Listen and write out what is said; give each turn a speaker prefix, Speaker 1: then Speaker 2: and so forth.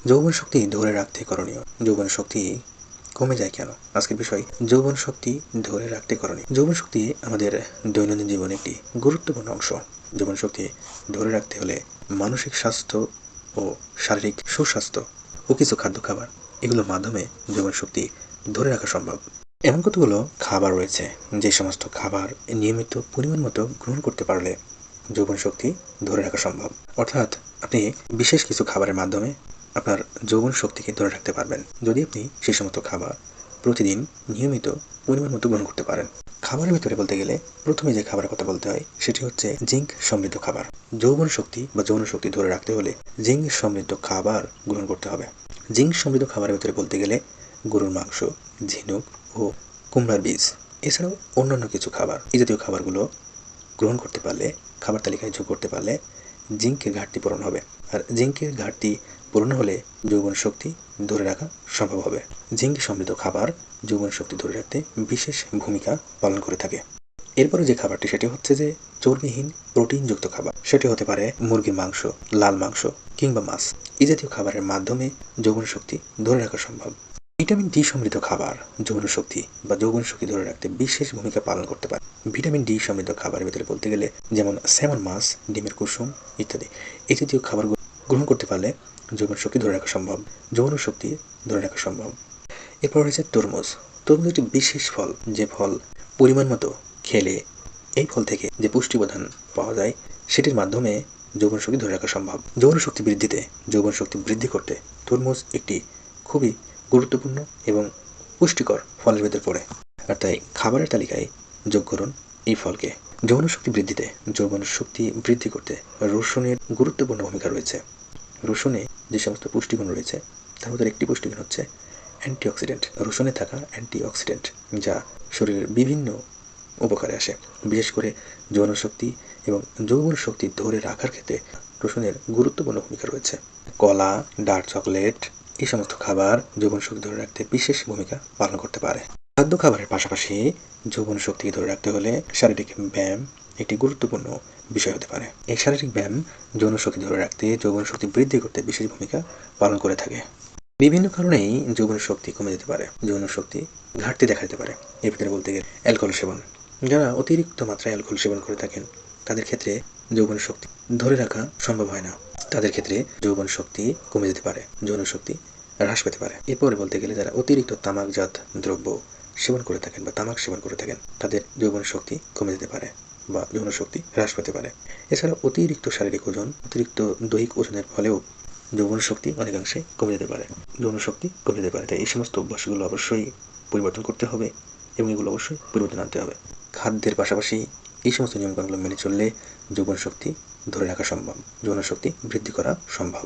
Speaker 1: যৌবন শক্তি ধরে রাখতে করণীয়। যৌবন শক্তি কমে যায় কেন? আজকের বিষয় যৌবন শক্তি ধরে রাখতে করণীয়। যৌবন শক্তি আমাদের দৈনন্দিন জীবনে একটি গুরুত্বপূর্ণ অংশ। যৌবন শক্তি ধরে রাখতে হলে মানসিক স্বাস্থ্য ও শারীরিক সুস্বাস্থ্য ও কিছু খাদ্য খাবার এগুলোর মাধ্যমে যৌবন শক্তি ধরে রাখা সম্ভব। এমন কতগুলো খাবার রয়েছে যে সমস্ত খাবার নিয়মিত পরিমাণ মতো গ্রহণ করতে পারলে যৌবন শক্তি ধরে রাখা সম্ভব। অর্থাৎ আপনি বিশেষ কিছু খাবারের মাধ্যমে আপনার যৌবন শক্তিকে ধরে রাখতে পারবেন যদি আপনি সেই সমস্ত খাবার প্রতিদিন নিয়মিত পরিমাণ মতো গ্রহণ করতে পারেন। খাবারের ভিতরে বলতে গেলে প্রথমে যে খাবারের কথা বলতে হয় সেটি হচ্ছে জিঙ্ক সমৃদ্ধ খাবার। যৌবন শক্তি বা যৌন শক্তি ধরে রাখতে হলে জিঙ্ক সমৃদ্ধ খাবার গ্রহণ করতে হবে। জিঙ্ক সমৃদ্ধ খাবারের ভিতরে বলতে গেলে গরুর মাংস, ঝিনুক ও কুমড়ার বীজ, এছাড়াও অন্যান্য কিছু খাবার। এই জাতীয় খাবারগুলো গ্রহণ করতে পারলে, খাবার তালিকায় যোগ করতে পারলে জিঙ্কের ঘাটতি পূরণ হবে। আর জিঙ্কের ঘাটতি পূরণ হলে যৌবন শক্তি ধরে রাখা সম্ভব হবে। জিঙ্ক সমৃদ্ধ খাবার যৌবন শক্তি ধরে রাখতে বিশেষ ভূমিকা পালন করে থাকে। এরপরে যে খাবারটি সেটি হচ্ছে যে চর্বিহীন প্রোটিনযুক্ত খাবার। সেটি হতে পারে মুরগির মাংস, লাল মাংস কিংবা মাছ। এই জাতীয় খাবারের মাধ্যমে যৌবন শক্তি ধরে রাখা সম্ভব। ভিটামিন ডি সমৃদ্ধ খাবার যৌন শক্তি বা যৌবন শক্তি ধরে রাখতে বিশেষ ভূমিকা পালন করতে পারে। ভিটামিন ডি সমৃদ্ধ খাবারের ভিতরে বলতে গেলে যেমন স্যামন মাছ, ডিমের কুসুম ইত্যাদি। এই জাতীয় খাবারগুলো গ্রহণ করতে পারলে যৌবন শক্তি ধরে রাখা সম্ভব, যৌন শক্তি ধরে রাখা সম্ভব। এরপর রয়েছে তরমুজ। তরমুজ একটি বিশেষ ফল, যে ফল পরিমাণ মতো খেলে এই ফল থেকে যে পুষ্টি উপাদান পাওয়া যায় সেটির মাধ্যমে যৌবন শক্তি ধরে রাখা সম্ভব। যৌন শক্তি বৃদ্ধিতে, যৌবন শক্তি বৃদ্ধি করতে তরমুজ একটি খুবই গুরুত্বপূর্ণ এবং পুষ্টিকর ফলের ভিতর পড়ে। আর তাই খাবারের তালিকায় যোগ করুন এই ফলকে। যৌন শক্তি বৃদ্ধিতে, যৌবন শক্তি বৃদ্ধি করতে রসুনের গুরুত্বপূর্ণ ভূমিকা রয়েছে। রসুনে যে সমস্ত পুষ্টিগুণ রয়েছে তার মধ্যে একটি পুষ্টিগুণ হচ্ছে অ্যান্টিঅক্সিডেন্ট। রসুনে থাকা অ্যান্টিঅক্সিডেন্ট যা শরীরের বিভিন্ন উপকারে আসে। বিশেষ করে যৌন শক্তি এবং যৌবন শক্তি ধরে রাখার ক্ষেত্রে রসুনের গুরুত্বপূর্ণ ভূমিকা রয়েছে। কলা, ডার্ক চকলেট এই সমস্ত খাবার যৌবন শক্তি ধরে রাখতে বিশেষ ভূমিকা পালন করতে পারে। খাদ্য খাবারের পাশাপাশি যৌবন শক্তিকে ধরে রাখতে হলে শারীরিক ব্যায়াম একটি গুরুত্বপূর্ণ বিষয় হতে পারে। এই শারীরিক ব্যায়াম যৌন শক্তি ধরে রাখতে, যৌবন শক্তি বৃদ্ধি করতে বিশেষ ভূমিকা পালন করে থাকে। বিভিন্ন কারণেই যৌবন শক্তি কমে যেতে পারে, যৌন শক্তি ঘাটতি দেখা দিতে পারে। এর ভিতরে বলতে গেলে অ্যালকোহল সেবন। যারা অতিরিক্ত মাত্রায় অ্যালকোহল সেবন করে থাকেন তাদের ক্ষেত্রে যৌবন শক্তি ধরে রাখা সম্ভব হয় না। তাদের ক্ষেত্রে যৌবন শক্তি কমে যেতে পারে, যৌন শক্তি হ্রাস পেতে পারে। এরপরে বলতে গেলে যারা অতিরিক্ত তামাকজাত দ্রব্য সেবন করে থাকেন বা তামাক সেবন করে থাকেন তাদের যৌবন শক্তি কমে যেতে পারে বা যৌন শক্তি হ্রাস পেতে পারে। এছাড়া অতিরিক্ত শারীরিক ওজন, অতিরিক্ত দৈহিক ওজনের ফলেও যৌবন শক্তি অনেকাংশে কমে যেতে পারে, যৌন শক্তি কমে যেতে পারে। তাই এই সমস্ত অভ্যাসগুলো অবশ্যই পরিবর্তন করতে হবে এবং এগুলো অবশ্যই পরিবর্তন আনতে হবে। খাদ্যের পাশাপাশি এই সমস্ত নিয়মকানুনগুলো মেনে চললে যৌবন শক্তি ধরে রাখা সম্ভব, যৌন শক্তি বৃদ্ধি করা সম্ভব।